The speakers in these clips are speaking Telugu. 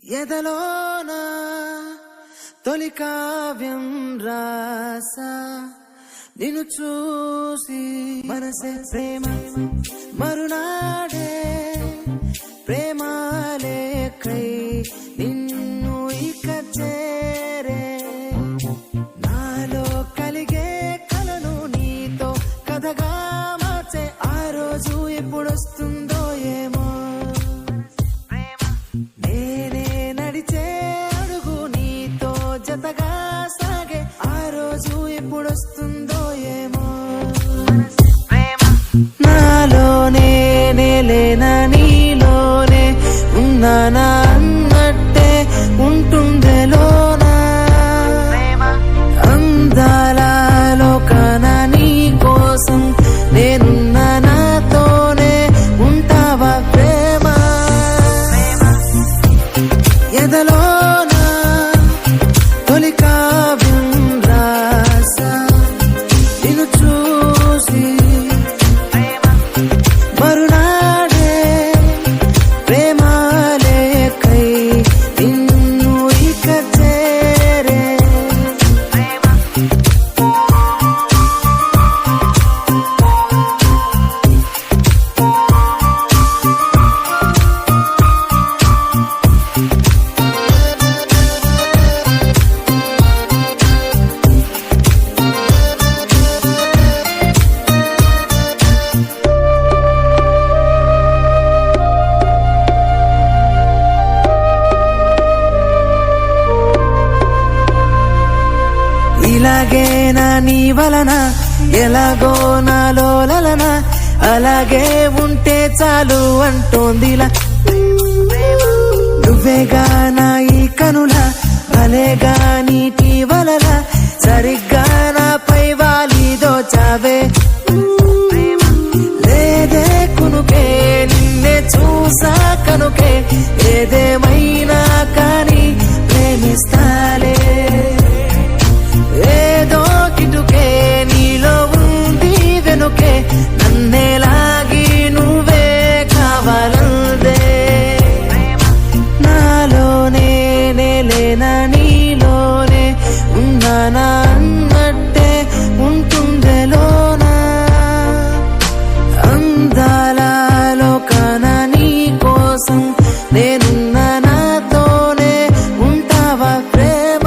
ఎదలోన తొలి కావ్యం రాసా నిన్ను చూసి మనసే ప్రేమ మరునాడే ప్రేమాలేకై నిన్ను ఇక చేరే నాలో కలిగే కలను నీతో కథగా మార్చే ఆ రోజు ఎప్పుడొస్తుందో ఏమో నేనే నడిచే అడుగు నీతో జతగా సాగే ఆ రోజు ఎప్పుడొస్తుందో ఏమో నాలోనే నేలేనా నీలోనే ఉన్నానా అన్నట్టే ఉంటుందే లోనా అందాల లోకాన నీ కోసం నేనున్నా నాతోనే ఉంటావా ప్రేమ ఎదలోన తొలి కావ్యం రాసా నిన్ను చూసి మరునాడే ప్రేమాలేకై నిన్ను ఇక చేరే ఇలాగే నా నీ వలన ఎలాగో నాలో లలన అలాగే ఉంటే చాలు అంటోందిలా నువ్వేగా నా ఈ కనుల భలేగా నీటి వలన సరిగ్గా నాపై వాలి దోచావే లేదే కునుకే నిన్నే చూసా కనుకే ఏదేమైనా కానీ ప్రేమిస్తాలే ఏదో కిటుకే నీలో ఉంది వెనుకే నన్నే లాగి నువ్వే కావాలందే నాలోనే నేలేనా నీలోనే ఉన్నానా అన్నట్టే ఉంటుందే లోనా అందాల లోకాన నీ కోసం నేనున్నా నాతోనే ఉంటావా ప్రేమ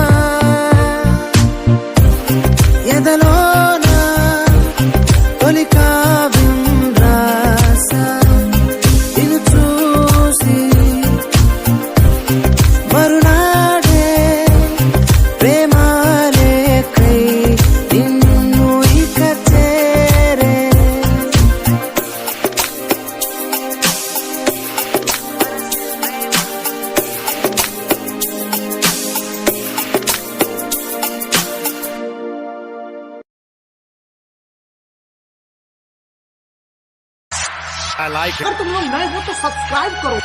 ఎదలోన తొలి కావ్యం రాసా నిన్ను చూసి మరునాడే ప్రేమాలేకై నిన్ను ఇక చేరే I like it. अगर तुम लोग नए हो तो सब्सक्राइब करो।